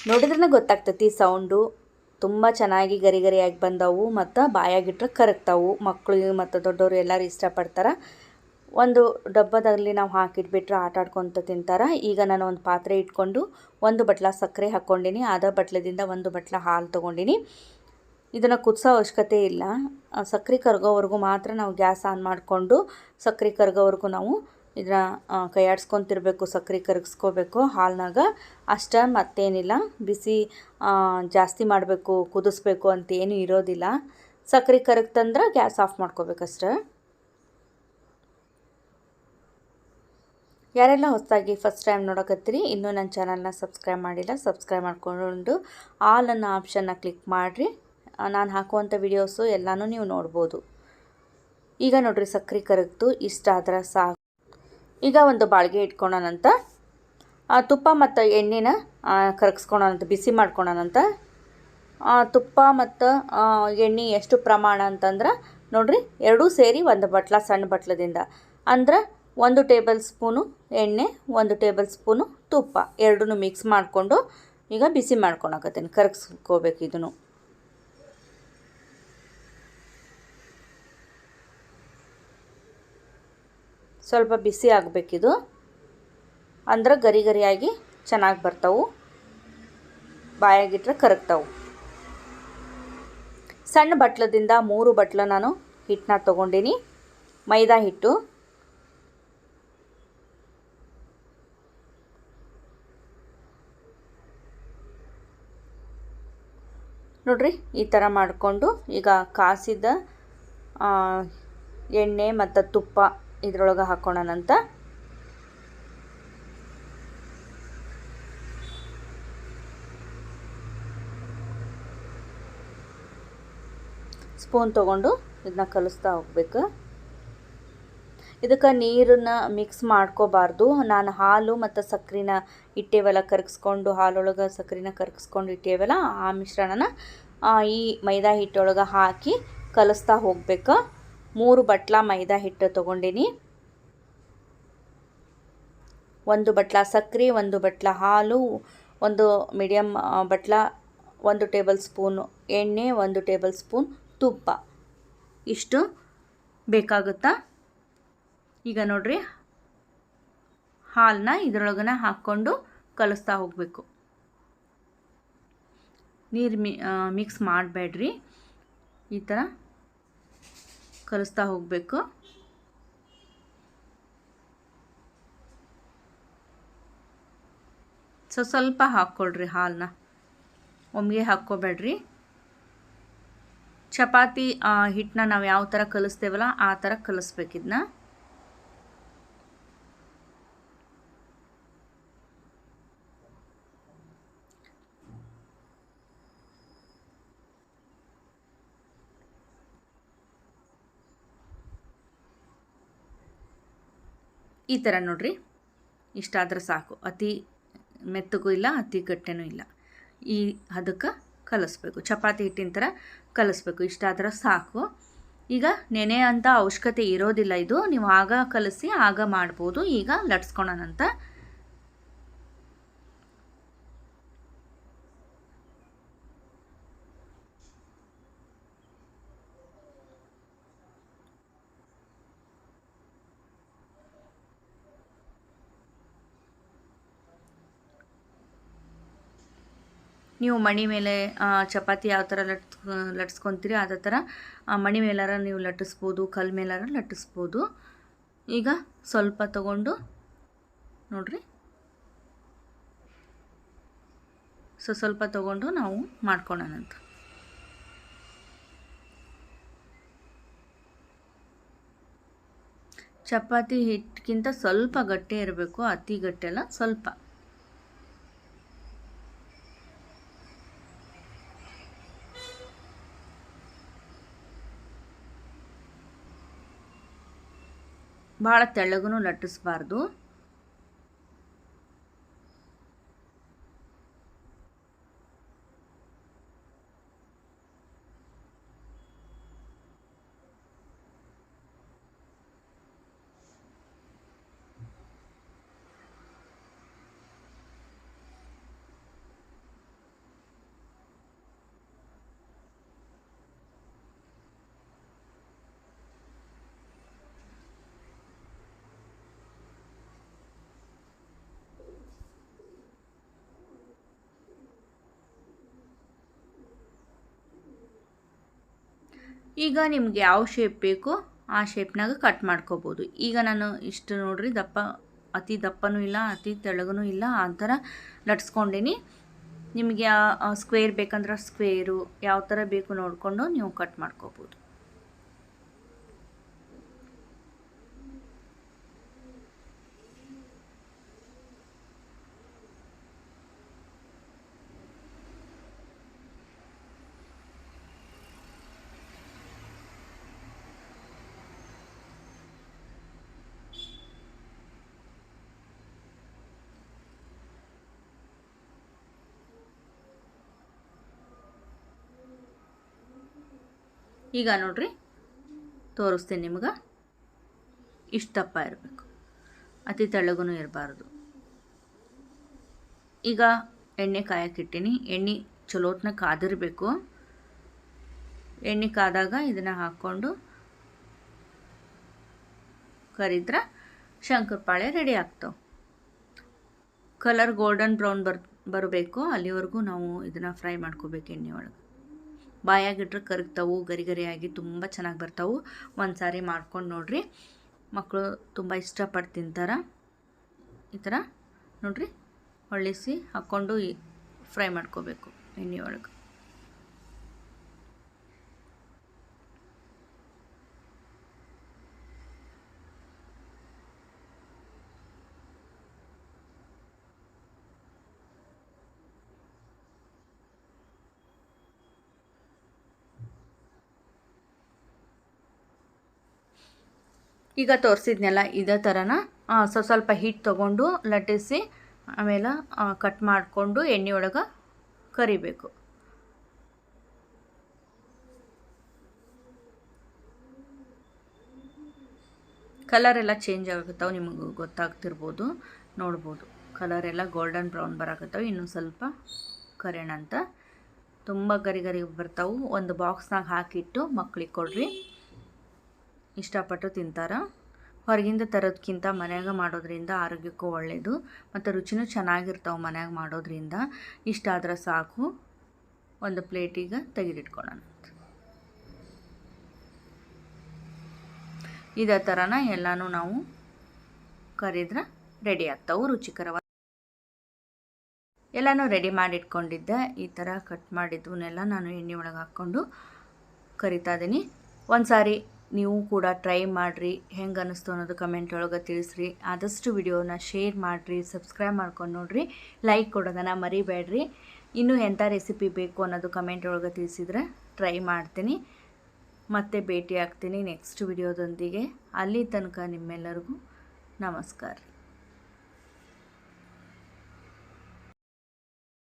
ನೋಡಿದ್ರೆ ಗೊತ್ತಾಗ್ತೈತಿ ಸೌಂಡು ತುಂಬ ಚೆನ್ನಾಗಿ ಗರಿ ಗರಿಯಾಗಿ ಬಂದವು ಮತ್ತು ಬಾಯಾಗಿಟ್ರೆ ಕರಗ್ತಾವು. ಮಕ್ಕಳು ಮತ್ತು ದೊಡ್ಡವರು ಎಲ್ಲರೂ ಇಷ್ಟಪಡ್ತಾರೆ. ಒಂದು ಡಬ್ಬದಲ್ಲಿ ನಾವು ಹಾಕಿಟ್ಬಿಟ್ರೆ ಆಟ ಆಡ್ಕೊತ ತಿಂತಾರೆ. ಈಗ ನಾನು ಒಂದು ಪಾತ್ರೆ ಇಟ್ಕೊಂಡು ಒಂದು ಬಟ್ಲ ಸಕ್ಕರೆ ಹಾಕ್ಕೊಂಡಿನಿ. ಅದೇ ಬಟ್ಲದಿಂದ ಒಂದು ಬಟ್ಲ ಹಾಲು ತೊಗೊಂಡಿನಿ. ಇದನ್ನು ಕುದಿಸೋ ಅವಶ್ಯಕತೆ ಇಲ್ಲ. ಸಕ್ಕರೆ ಕರಗೋವರೆಗೂ ಮಾತ್ರ ನಾವು ಗ್ಯಾಸ್ ಆನ್ ಮಾಡಿಕೊಂಡು ಸಕ್ಕರೆ ಕರಗೋವರೆಗೂ ನಾವು ಇದನ್ನ ಕೈ ಆಡಿಸ್ಕೊತಿರ್ಬೇಕು. ಸಕ್ಕರೆ ಕರಗಿಸ್ಕೋಬೇಕು ಹಾಲಿನಾಗ ಅಷ್ಟೇ, ಮತ್ತೇನಿಲ್ಲ. ಬಿಸಿ ಜಾಸ್ತಿ ಮಾಡಬೇಕು ಕುದಿಸ್ಬೇಕು ಅಂತೇನು ಇರೋದಿಲ್ಲ. ಸಕ್ಕರೆ ಕರಗ್ತಂದ್ರೆ ಗ್ಯಾಸ್ ಆಫ್ ಮಾಡ್ಕೋಬೇಕಷ್ಟೆ. ಯಾರೆಲ್ಲ ಹೊಸದಾಗಿ ಫಸ್ಟ್ ಟೈಮ್ ನೋಡಕತ್ತೀರಿ, ಇನ್ನೂ ನನ್ನ ಚಾನಲ್ನ ಸಬ್ಸ್ಕ್ರೈಬ್ ಮಾಡಿಲ್ಲ, ಸಬ್ಸ್ಕ್ರೈಬ್ ಮಾಡ್ಕೊಂಡು ಆಲ್ ಅನ್ನೋ ಆಪ್ಷನ್ನ ಕ್ಲಿಕ್ ಮಾಡಿರಿ. ನಾನು ಹಾಕುವಂಥ ವಿಡಿಯೋಸು ಎಲ್ಲನೂ ನೀವು ನೋಡ್ಬೋದು. ಈಗ ನೋಡಿರಿ ಸಕ್ಕರೆ ಕರಗ್ತು, ಇಷ್ಟ ಆದ್ರೆ ಸಾಕು. ಈಗ ಒಂದು ಬಾಳಿಗೆ ಇಟ್ಕೊಳ್ಳೋಣಂತ. ತುಪ್ಪ ಮತ್ತು ಎಣ್ಣೆನ ಕರಗಿಸ್ಕೊಳ್ಳೋಣಂತ, ಬಿಸಿ ಮಾಡ್ಕೊಳ್ಳೋಣಂತ. ತುಪ್ಪ ಮತ್ತು ಎಣ್ಣೆ ಎಷ್ಟು ಪ್ರಮಾಣ ಅಂತಂದ್ರೆ ನೋಡಿರಿ, ಎರಡೂ ಸೇರಿ ಒಂದು ಬಟ್ಲ ಸಣ್ಣ ಬಟ್ಲದಿಂದ ಅಂದ್ರೆ 1 ಟೇಬಲ್ ಸ್ಪೂನು ಎಣ್ಣೆ, 1 ಟೇಬಲ್ ಸ್ಪೂನು ತುಪ್ಪ ಎರಡೂ ಮಿಕ್ಸ್ ಮಾಡಿಕೊಂಡು ಈಗ ಬಿಸಿ ಮಾಡ್ಕೊಳಕತ್ತೀನಿ. ಕರಗಿಸ್ಕೋಬೇಕು ಇದನ್ನು. ಸ್ವಲ್ಪ ಬಿಸಿ ಆಗಬೇಕಿದು, ಅಂದ್ರೆ ಗರಿ ಗರಿಯಾಗಿ ಚೆನ್ನಾಗಿ ಬರ್ತಾವು, ಬಾಯಾಗಿಟ್ರೆ ಕರಗ್ತಾವು. ಸಣ್ಣ ಬಟ್ಲದಿಂದ 3 ಬಟ್ಲ ನಾನು ಹಿಟ್ಟನ್ನ ತೊಗೊಂಡಿನಿ. ಮೈದಾ ಹಿಟ್ಟು, ನೋಡ್ರಿ ಈ ಥರ ಮಾಡಿಕೊಂಡು ಈಗ ಕಾಸಿದ ಎಣ್ಣೆ ಮತ್ತು ತುಪ್ಪ ಇದ್ರೊಳಗೆ ಹಾಕ್ಕೊಳ್ಳೋಣಂತ. ಸ್ಪೂನ್ ತೊಗೊಂಡು ಇದನ್ನ ಕಲಿಸ್ತಾ ಹೋಗ್ಬೇಕು. ಇದಕ್ಕೆ ನೀರನ್ನು ಮಿಕ್ಸ್ ಮಾಡ್ಕೋಬಾರ್ದು. ನಾನು ಹಾಲು ಮತ್ತು ಸಕ್ಕರೆನ ಇಟ್ಟೇವಲ್ಲ ಕರಗಿಸ್ಕೊಂಡು, ಹಾಲೊಳಗೆ ಸಕ್ಕರೆನ ಕರಗಿಸ್ಕೊಂಡು ಇಟ್ಟೇವಲ್ಲ, ಆ ಮಿಶ್ರಣನ ಈ ಮೈದಾ ಹಿಟ್ಟೊಳಗೆ ಹಾಕಿ ಕಲಿಸ್ತಾ ಹೋಗ್ಬೇಕು. 3 ಬಟ್ಲ ಮೈದಾ ಹಿಟ್ಟು ತೊಗೊಂಡಿನಿ. 1 ಬಟ್ಲ ಸಕ್ಕರೆ, 1 ಬಟ್ಲ ಹಾಲು, 1 ಮೀಡಿಯಮ್ ಬಟ್ಲ, 1 ಟೇಬಲ್ ಸ್ಪೂನು ಎಣ್ಣೆ, 1 ಟೇಬಲ್ ಸ್ಪೂನ್ ತುಪ್ಪ, ಇಷ್ಟು ಬೇಕಾಗುತ್ತಾ. ಈಗ ನೋಡ್ರಿ ಹಾಲನ್ನ ಇದರೊಳಗನ ಹಾಕ್ಕೊಂಡು ಕಲಿಸ್ತಾ ಹೋಗಬೇಕು. ನೀರು ಮಿಕ್ಸ್ ಮಾಡಬೇಡ್ರಿ, ಈ ಥರ ಕಲಿಸ್ತಾ ಹೋಗಬೇಕು. ಸ್ವಲ್ಪ ಹಾಕ್ಕೊಳ್ರಿ ಹಾಲನ್ನ, ಒಮ್ಮೆಗೆ ಹಾಕ್ಕೋಬೇಡ್ರಿ. ಚಪಾತಿ ಹಿಟ್ಟನ್ನ ನಾವು ಯಾವ ಥರ ಕಲಿಸ್ತೇವಲ್ಲ ಆ ಥರ ಕಲಿಸ್ಬೇಕಿದ್ನ. ಈ ಥರ ನೋಡ್ರಿ, ಇಷ್ಟಾದ್ರೆ ಸಾಕು. ಅತಿ ಮೆತ್ತಗೂ ಇಲ್ಲ, ಅತಿ ಗಟ್ಟಿನೂ ಇಲ್ಲ. ಈ ಅದಕ್ಕೆ ಕಲಿಸ್ಬೇಕು, ಚಪಾತಿ ಹಿಟ್ಟಿನ ಥರ ಕಲಿಸ್ಬೇಕು. ಇಷ್ಟಾದ್ರೆ ಸಾಕು. ಈಗ ನೆನೆ ಅಂತ ಅವಶ್ಯಕತೆ ಇರೋದಿಲ್ಲ. ಇದು ನೀವು ಆಗ ಕಲಿಸಿ ಆಗ ಮಾಡ್ಬೋದು. ಈಗ ಲಟ್ಸ್ಕೊಳೋಣಂತ. ನೀವು ಮಣಿ ಮೇಲೆ ಚಪಾತಿ ಯಾವ ಥರ ಲಟ್ಸ್ಕೊತೀರಿ ಅದೇ ಥರ ಮಣಿ ಮೇಲಾರ ನೀವು ಲಟ್ಟಿಸ್ಬೋದು, ಕಲ್ ಮೇಲಾರ ಲಟ್ಟಿಸ್ಬೋದು. ಈಗ ಸ್ವಲ್ಪ ತಗೊಂಡು ನೋಡ್ರಿ, ಸ್ವಲ್ಪ ತಗೊಂಡು ನಾವು ಮಾಡ್ಕೊಳ್ಳೋಣಂತ. ಚಪಾತಿ ಹಿಟ್ಟಿಗಿಂತ ಸ್ವಲ್ಪ ಗಟ್ಟಿ ಇರಬೇಕು, ಅತಿ ಗಟ್ಟಿಯಲ್ಲ, ಸ್ವಲ್ಪ. ಭಾಳ ತೆಳ್ಳಗೂ ಲಟ್ಟಿಸ್ಬಾರ್ದು. ಈಗ ನಿಮ್ಗೆ ಯಾವ ಶೇಪ್ ಬೇಕೋ ಆ ಶೇಪ್ನಾಗ ಕಟ್ ಮಾಡ್ಕೋಬೋದು. ಈಗ ನಾನು ಇಷ್ಟು ನೋಡ್ರಿ ದಪ್ಪ, ಅತಿ ದಪ್ಪನೂ ಇಲ್ಲ ಅತಿ ತೆಳಗೂ ಇಲ್ಲ, ಆ ಥರ ಲಟ್ಸ್ಕೊಂಡೀನಿ. ನಿಮಗೆ ಸ್ಕ್ವೇರ್ ಬೇಕಂದ್ರೆ ಸ್ಕ್ವೇರು ಯಾವ ಥರ ಬೇಕು ನೋಡಿಕೊಂಡು ನೀವು ಕಟ್ ಮಾಡ್ಕೋಬೋದು. ಈಗ ನೋಡ್ರಿ ತೋರಿಸ್ತೀನಿ ನಿಮ್ಗೆ. ಇಷ್ಟು ದಪ್ಪ ಇರಬೇಕು, ಅತಿ ತೆಳ್ಳಗೂ ಇರಬಾರ್ದು. ಈಗ ಎಣ್ಣೆ ಕಾಯಕ್ಕಿಟ್ಟಿನಿ. ಎಣ್ಣೆ ಚಲೋತ್ನ ಕಾದಿರಬೇಕು. ಎಣ್ಣೆ ಕಾದಾಗ ಇದನ್ನು ಹಾಕ್ಕೊಂಡು ಕರಿದ್ರೆ ಶಂಕರಪಾಳೆ ರೆಡಿ ಆಗ್ತಾವೆ. ಕಲರ್ ಗೋಲ್ಡನ್ ಬ್ರೌನ್ ಬರಬೇಕು, ಅಲ್ಲಿವರೆಗೂ ನಾವು ಇದನ್ನು ಫ್ರೈ ಮಾಡ್ಕೋಬೇಕು ಎಣ್ಣೆ ಒಳಗೆ. ಬಾಯಾಗಿಟ್ರೆ ಕರಗ್ತಾವು, ಗರಿ ಗರಿಯಾಗಿ ತುಂಬ ಚೆನ್ನಾಗಿ ಬರ್ತಾವೆ. ಒಂದು ಸಾರಿ ಮಾಡ್ಕೊಂಡು ನೋಡಿರಿ, ಮಕ್ಕಳು ತುಂಬ ಇಷ್ಟಪಟ್ಟು ತಿಂತಾರೆ. ಈ ಥರ ನೋಡಿರಿ ಹೊಳ್ಳಿಸಿ ಹಾಕ್ಕೊಂಡು ಫ್ರೈ ಮಾಡ್ಕೋಬೇಕು ಎಣ್ಣೆ ಒಳಗೆ. ಈಗ ತೋರಿಸಿದ್ನೆಲ್ಲ ಇದೇ ಥರನ ಸ್ವಲ್ಪ ಹೀಟ್ ತೊಗೊಂಡು ಲಟ್ಟಿಸಿ ಆಮೇಲೆ ಕಟ್ ಮಾಡಿಕೊಂಡು ಎಣ್ಣೆ ಒಳಗೆ ಕರಿಬೇಕು. ಕಲರ್ ಎಲ್ಲ ಚೇಂಜ್ ಆಗುತ್ತಾವೆ, ನಿಮಗೆ ಗೊತ್ತಾಗ್ತಿರ್ಬೋದು, ನೋಡ್ಬೋದು. ಕಲರ್ ಎಲ್ಲ ಗೋಲ್ಡನ್ ಬ್ರೌನ್ ಬರಾಕತ್ತಾವೆ. ಇನ್ನೂ ಸ್ವಲ್ಪ ಕರಿಯೋಣ ಅಂತ. ತುಂಬ ಗರಿ ಗರಿ ಬರ್ತಾವೆ. ಒಂದು ಬಾಕ್ಸ್ನಾಗ ಹಾಕಿಟ್ಟು ಮಕ್ಳಿಗೆ ಕೊಡ್ರಿ, ಇಷ್ಟಪಟ್ಟು ತಿಂತಾರೆ. ಹೊರಗಿಂದ ತರೋದಕ್ಕಿಂತ ಮನ್ಯಾಗ ಮಾಡೋದ್ರಿಂದ ಆರೋಗ್ಯಕ್ಕೂ ಒಳ್ಳೆಯದು ಮತ್ತು ರುಚಿನೂ ಚೆನ್ನಾಗಿರ್ತಾವೆ ಮನ್ಯಾಗ ಮಾಡೋದ್ರಿಂದ. ಇಷ್ಟ ಆದ್ರೆ ಸಾಕು. ಒಂದು ಪ್ಲೇಟಿಗೆ ತೆಗೆದಿಟ್ಕೊಳ್ಳೋಣ. ಇದೇ ಥರನ ಎಲ್ಲನೂ ನಾವು ಕರಿದ್ರೆ ರೆಡಿ ಆಗ್ತಾವೆ ರುಚಿಕರವಾಗಿ. ಎಲ್ಲನೂ ರೆಡಿ ಮಾಡಿಟ್ಕೊಂಡಿದ್ದೆ. ಈ ಥರ ಕಟ್ ಮಾಡಿದ್ವನ್ನೆಲ್ಲ ನಾನು ಎಣ್ಣೆ ಒಳಗೆ ಹಾಕ್ಕೊಂಡು ಕರಿತಾ ಇದ್ದೀನಿ. ಒಂದು ಸಾರಿ ನೀವು ಕೂಡ ಟ್ರೈ ಮಾಡಿರಿ, ಹೆಂಗೆ ಅನ್ನಿಸ್ತು ಅನ್ನೋದು ಕಮೆಂಟ್ ಒಳಗೆ ತಿಳಿಸ್ರಿ. ಆದಷ್ಟು ವಿಡಿಯೋನ ಶೇರ್ ಮಾಡಿರಿ, ಸಬ್ಸ್ಕ್ರೈಬ್ ಮಾಡ್ಕೊಂಡು ನೋಡಿರಿ, ಲೈಕ್ ಕೊಡೋದನ್ನು ಮರಿಬೇಡ್ರಿ. ಇನ್ನೂ ಎಂಥ ರೆಸಿಪಿ ಬೇಕು ಅನ್ನೋದು ಕಮೆಂಟ್ ಒಳಗೆ ತಿಳಿಸಿದ್ರೆ ಟ್ರೈ ಮಾಡ್ತೀನಿ. ಮತ್ತೆ ಭೇಟಿ ಆಗ್ತೀನಿ ನೆಕ್ಸ್ಟ್ ವಿಡಿಯೋದೊಂದಿಗೆ. ಅಲ್ಲಿ ತನಕ ನಿಮ್ಮೆಲ್ಲರಿಗೂ ನಮಸ್ಕಾರ.